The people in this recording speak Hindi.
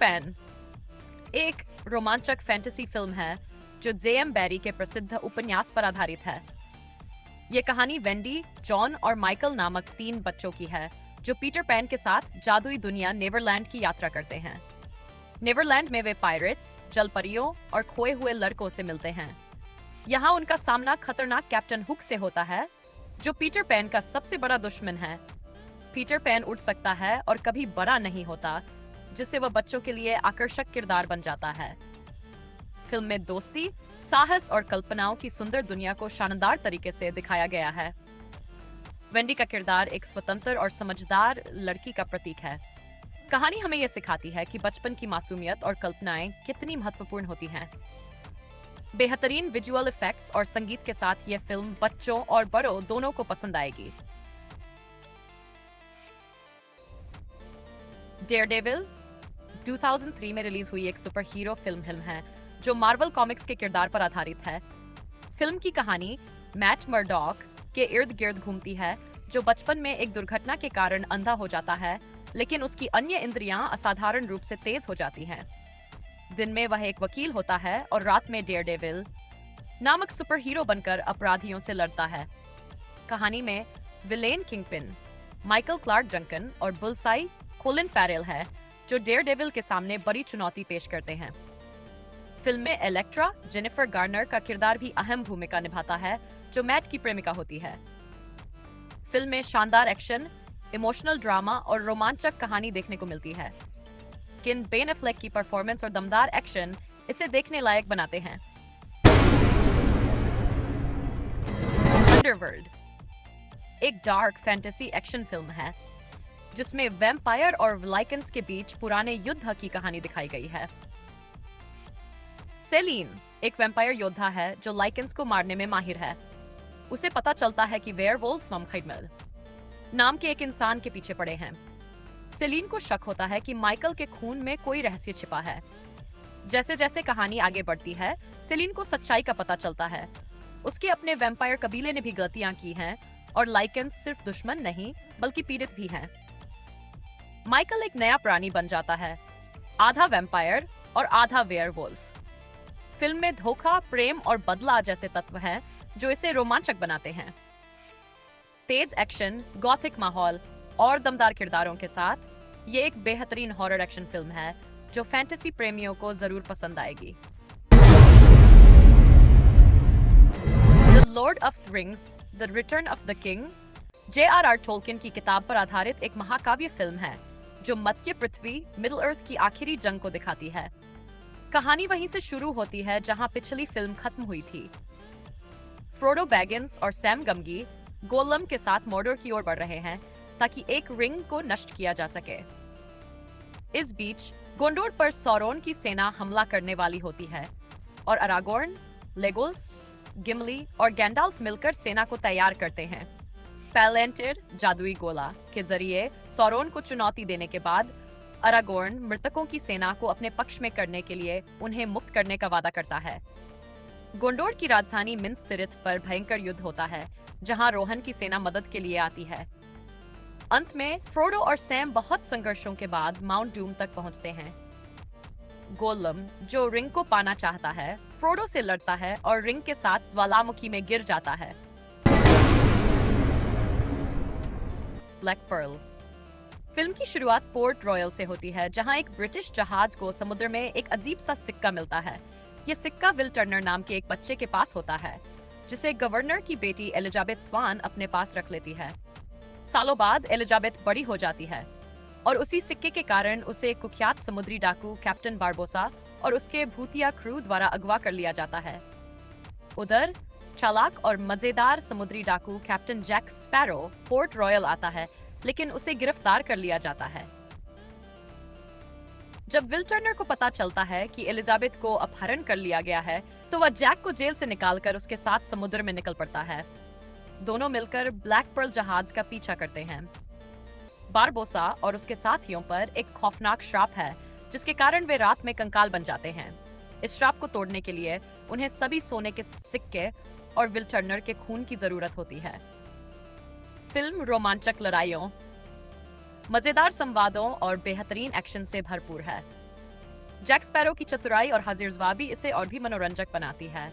पैन एक रोमांचक फैंटेसी फिल्म है जो जे.एम. बैरी के प्रसिद्ध उपन्यास पर आधारित है। ये कहानी वेंडी, जॉन और माइकल नामक 3 बच्चों की है जो पीटर पैन के साथ जादुई दुनिया नेवरलैंड की यात्रा करते हैं। नेवरलैंड में वे पायरेट्स, जलपरियों और खोए हुए लड़कों से मिलते हैं। यहाँ उनका सामना खतरनाक कैप्टन हुक से होता है, जो पीटर पैन का सबसे बड़ा दुश्मन है। पीटर पैन उड़ सकता है और कभी बड़ा नहीं होता, जिससे वह बच्चों के लिए आकर्षक किरदार बन जाता है। फिल्म में दोस्ती, साहस और कल्पनाओं की सुंदर दुनिया को शानदार तरीके से दिखाया गया है। वेंडी का किरदार एक स्वतंत्र और समझदार लड़की का प्रतीक है। कहानी हमें यह सिखाती है कि बचपन की मासूमियत और कल्पनाएं कितनी महत्वपूर्ण होती हैं। बेहतरीन विजुअल इफेक्ट्स और संगीत के साथ यह फिल्म बच्चों और बड़ों दोनों को पसंद आएगी। डेयरडेविल 2003 में रिलीज हुई एक सुपर हीरो फिल्म है जो मार्वल कॉमिक्स के किरदार पर आधारित है। फिल्म की कहानी मैट मर्डॉक के इर्द गिर्द घूमती है, जो बचपन में एक दुर्घटना के कारण अंधा हो जाता है, लेकिन उसकी अन्य इंद्रियां असाधारण रूप से तेज हो जाती हैं। दिन में वह एक वकील होता है और रात में डेयरडेविल नामक सुपर हीरो बनकर अपराधियों से लड़ता है। कहानी में villain kingpin, Michael Clarke Duncan और बुलसाई कोलिन फैरेल है, जो डेयरडेविल के सामने बड़ी चुनौती पेश करते हैं। फिल्म में इलेक्ट्रा जेनिफर गार्नर का किरदार भी अहम भूमिका निभाता है, जो मैट की प्रेमिका होती है। फिल्म में शानदार एक्शन, इमोशनल ड्रामा और रोमांचक कहानी देखने को मिलती है। किन बेन एफ्लेक की परफॉर्मेंस और दमदार एक्शन इसे देखने लायक बनाते हैं। अंडरवर्ल्ड एक डार्क फैंटेसी एक्शन फिल्म है जिसमें वैम्पायर और लाइकेंस के बीच पुराने युद्ध की कहानी दिखाई गई है। सेलिन एक वैम्पायर योद्धा है जो लाइकेंस को मारने में माहिर है। उसे पता चलता है कि वेयरवुल्फ ममखैडमल नाम के एक इंसान के पीछे पड़े हैं। सेलिन को शक होता है कि माइकल के खून में कोई रहस्य छिपा है। जैसे जैसे कहानी आगे बढ़ती है, सेलिन को सच्चाई का पता चलता है। उसके अपने वैम्पायर कबीले ने भी गलतियां की हैं और लाइकेंस सिर्फ दुश्मन नहीं बल्कि पीड़ित भी हैं। माइकल एक नया प्राणी बन जाता है, आधा वैम्पायर और आधा वेयरवुल्फ। फिल्म में धोखा, प्रेम और बदला जैसे तत्व हैं जो इसे रोमांचक बनाते हैं। तेज एक्शन, गॉथिक माहौल और दमदार किरदारों के साथ ये एक बेहतरीन हॉरर एक्शन फिल्म है जो फैंटेसी प्रेमियों को जरूर पसंद आएगी। The Lord of the rings, the return of the king J.R.R. Tolkien की किताब पर आधारित एक महाकाव्य फिल्म है जो मध्य पृथ्वी मिडिल अर्थ की आखिरी जंग को दिखाती है। कहानी वहीं से शुरू होती है जहां पिछली फिल्म खत्म हुई थी। फ्रोडो बैगिंस और सैम गमगी गोलम के साथ मॉर्डर की ओर बढ़ रहे हैं ताकि एक रिंग को नष्ट किया जा सके। इस बीच गोंडोर पर सौरोन की सेना हमला करने वाली होती है और अरागोर्न, लेगोल्स, गिमली और गैंडाल्फ मिलकर सेना को तैयार करते हैं। पैलेंटिर जादुई गोला के जरिए सौरोन को चुनौती देने के बाद अरागोर्न मृतकों की सेना को अपने पक्ष में करने के लिए उन्हें मुक्त करने का वादा करता है। गोंडोर की राजधानी मिन्स तिरिथ पर भयंकर युद्ध होता है, जहां रोहन की सेना मदद के लिए आती है। अंत में फ्रोडो और सैम बहुत संघर्षों के बाद माउंट डूम तक पहुंचते हैं। गोलम, जो रिंग को पाना चाहता है, फ्रोडो से लड़ता है और रिंग के साथ ज्वालामुखी में गिर जाता है। ब्लैक पर्ल फिल्म की शुरुआत पोर्ट रॉयल से होती है, जहां एक ब्रिटिश जहाज को समुद्र में एक अजीब सा सिक्का मिलता है। यह सिक्का विल टर्नर नाम के एक बच्चे के पास होता है, जिसे गवर्नर की बेटी एलिजाबेथ स्वान अपने पास रख लेती है। सालों बाद एलिजाबेथ बड़ी हो जाती है और उसी सिक्के के कारण उसे एक कुख्यात समुद्री डाकू कैप्टन बारबोसा और उसके भूतिया क्रू द्वारा अगवा कर लिया जाता है। उधर चालाक और मजेदार समुद्री डाकू captain Jack Sparrow Port Royal आता है, लेकिन उसे गिरफ्तार कर लिया जाता है। जब विल टर्नर को पता चलता है कि एलिजाबेथ को अपहरण कर लिया गया है, तो वह जैक को जेल से निकालकर उसके साथ समुद्र में निकल पड़ता है। दोनों मिलकर ब्लैक पर्ल जहाज का पीछा करते हैं। बारबोसा और उसके साथियों पर एक खौफनाक श्राप है, जिसके कारण वे रात में कंकाल बन जाते हैं। इस श्राप को तोड़ने के लिए उन्हें सभी सोने के सिक्के और विल टर्नर के खून की जरूरत होती है। फिल्म रोमांचक लड़ाइयों, मजेदार संवादों और बेहतरीन एक्शन से भरपूर है। जैक स्पैरो की चतुराई और हाजिर जवाबी इसे और भी मनोरंजक बनाती है।